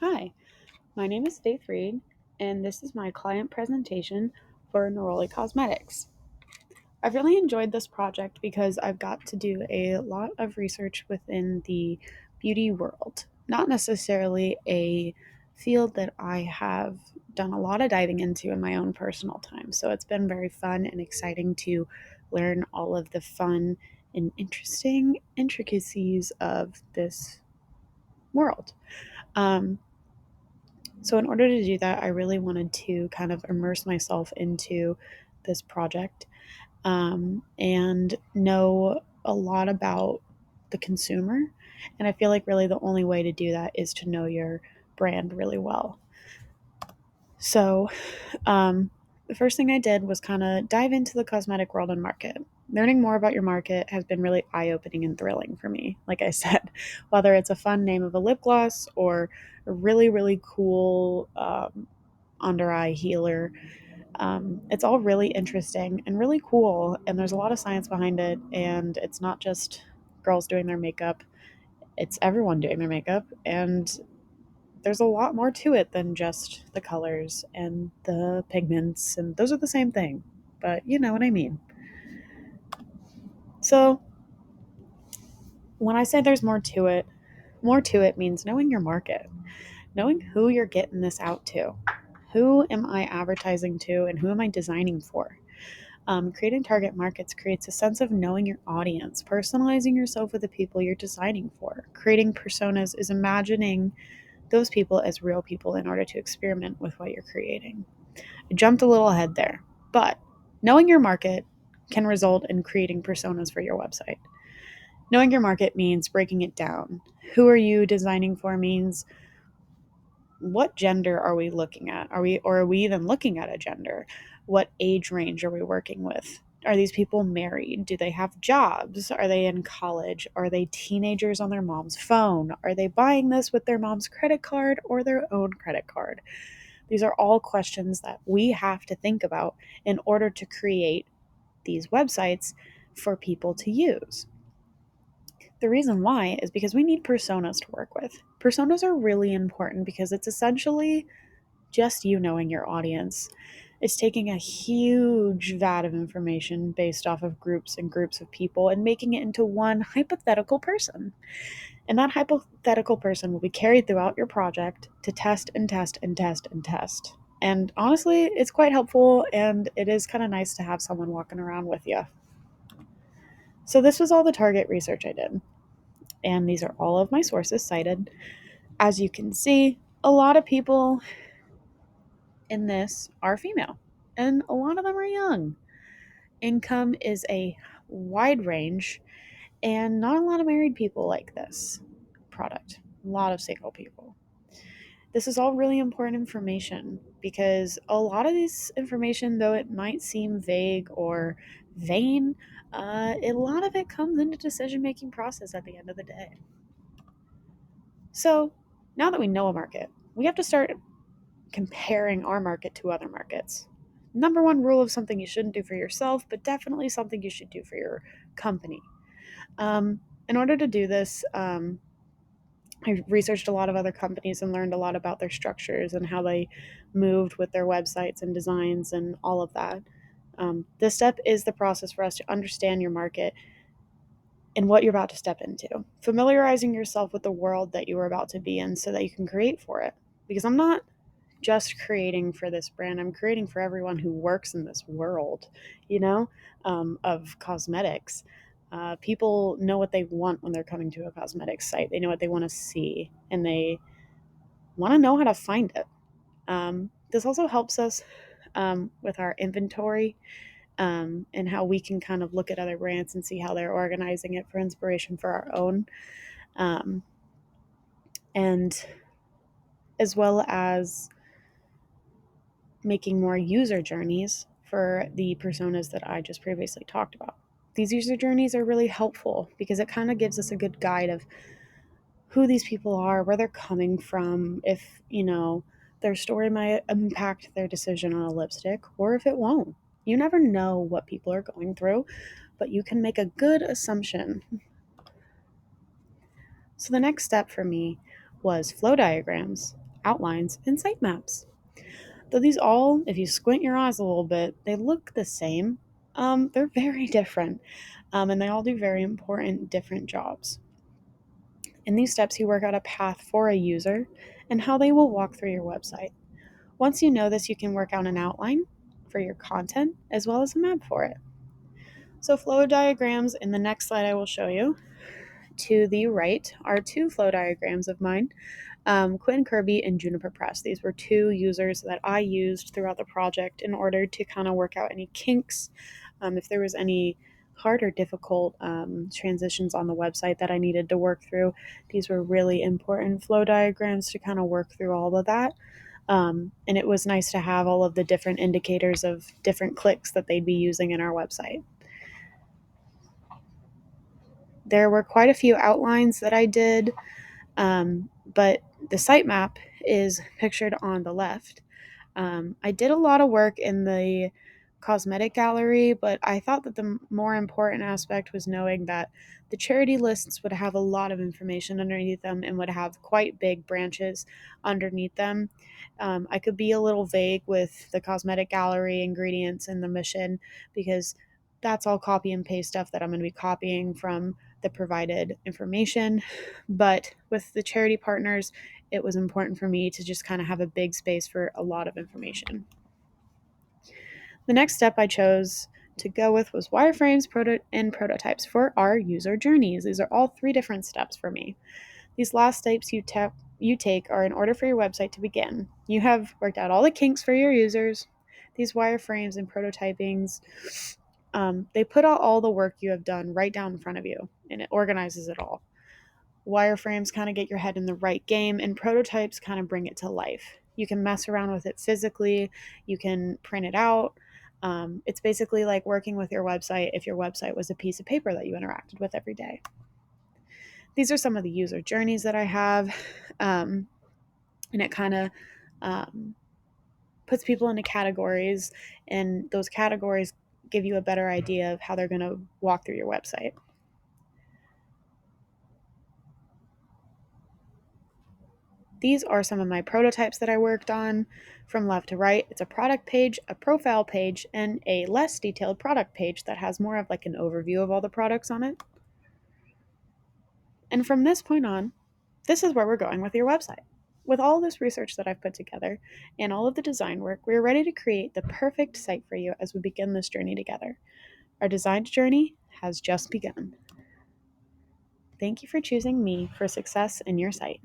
Hi, my name is Reid, and this is my client presentation for Neroli Cosmetics. I've really enjoyed this project because I've got to do a lot of research within the beauty world, not necessarily a field that I have done a lot of diving into in my own personal time. So it's been very fun and exciting to learn all of the fun and interesting intricacies of this world. Um, So, in order to do that, I really wanted to kind of immerse myself into this project and know a lot about the consumer. And I feel like really the only way to do that is to know your brand really well. So, um, the first thing I did was kind of dive into the cosmetic world and market. Learning more about your market has been really eye opening and thrilling for me. Like I said, whether it's a fun name of a lip gloss or a really, really cool under eye healer, it's all really interesting and really cool. And there's a lot of science behind it. And it's not just girls doing their makeup, it's everyone doing their makeup. And there's a lot more to it than just the colors and the pigments, and those are the same thing, but you know what I mean. So, when I say there's more to it means knowing your market, knowing who you're getting this out to. Who am I advertising to, and who am I designing for? Creating target markets creates a sense of knowing your audience, personalizing yourself with the people you're designing for. Creating personas is imagining those people as real people in order to experiment with what you're creating. I jumped a little ahead there, but knowing your market can result in creating personas for your website. Knowing your market means breaking it down. Who are you designing for means what gender are we looking at? Are we even looking at a gender? What age range are we working with? Are these people married? Do they have jobs? Are they in college? Are they teenagers on their mom's phone? Are they buying this with their mom's credit card or their own credit card? These are all questions that we have to think about in order to create these websites for people to use. The reason why is because we need personas to work with. Personas are really important because it's essentially just you knowing your audience. It's taking a huge vat of information based off of groups and groups of people and making it into one hypothetical person. And that hypothetical person will be carried throughout your project to test and test and test and test. And honestly, it's quite helpful and it is kind of nice to have someone walking around with you. So, this was all the target research I did. And these are all of my sources cited. As you can see, a lot of people in this are female, and a lot of them are young. Income is a wide range, and not a lot of married people like this product. A lot of single people. This is all really important information because a lot of this information, though it might seem vague or vain, a lot of it comes into decision making process at the end of the day. So now that we know a market, we have to start comparing our market to other markets. Number one rule of something you shouldn't do for yourself, but definitely something you should do for your company. In order to do this, I researched a lot of other companies and learned a lot about their structures and how they moved with their websites and designs and all of that. This step is the process for us to understand your market and what you're about to step into, familiarizing yourself with the world that you are about to be in so that you can create for it. Because I'm not just creating for this brand, I'm creating for everyone who works in this world, you know, of cosmetics. People know what they want when they're coming to a cosmetics site. They know what they want to see and they want to know how to find it. This also helps us with our inventory and how we can kind of look at other brands and see how they're organizing it for inspiration for our own. Um, and as well as making more user journeys for the personas that I just previously talked about. These user journeys are really helpful because it kind of gives us a good guide of who these people are, where they're coming from, if, their story might impact their decision on a lipstick or if it won't. You never know what people are going through, but you can make a good assumption. So the next step for me was flow diagrams. outlines, and sitemaps. Though these all, if you squint your eyes a little bit, they look the same, they're very different, and they all do very important different jobs. In these steps, you work out a path for a user and how they will walk through your website. Once you know this, you can work out an outline for your content as well as a map for it. So, flow diagrams in the next slide I will show you. To the right are two flow diagrams of mine, Quinn Kirby and Juniper Press. These were two users that I used throughout the project in order to kind of work out any kinks, if there was any hard or difficult transitions on the website that I needed to work through. These were really important flow diagrams to kind of work through all of that. And it was nice to have all of the different indicators of different clicks that they'd be using in our website. There were quite a few outlines that I did, but the sitemap is pictured on the left. I did a lot of work in the cosmetic gallery, but I thought that the more important aspect was knowing that the charity lists would have a lot of information underneath them and would have quite big branches underneath them. I could be a little vague with the cosmetic gallery ingredients and the mission because that's all copy and paste stuff that I'm going to be copying from the provided information. But with the charity partners, it was important for me to just kind of have a big space for a lot of information. The next step I chose to go with was wireframes and prototypes for our user journeys. These are all three different steps for me. These last steps you take are in order for your website to begin. You have worked out all the kinks for your users. These wireframes and prototypings, they put out all the work you have done right down in front of you, and it organizes it all. Wireframes kind of get your head in the right game, and prototypes kind of bring it to life. You can mess around with it physically, you can print it out. It's basically like working with your website if your website was a piece of paper that you interacted with every day. These are some of the user journeys that I have, and it kind of puts people into categories, and those categories give you a better idea of how they're going to walk through your website. These are some of my prototypes that I worked on from left to right. It's a product page, a profile page, and a less detailed product page that has more of like an overview of all the products on it. And from this point on, this is where we're going with your website. With all this research that I've put together and all of the design work, we're ready to create the perfect site for you as we begin this journey together. Our design journey has just begun. Thank you for choosing me for success in your site.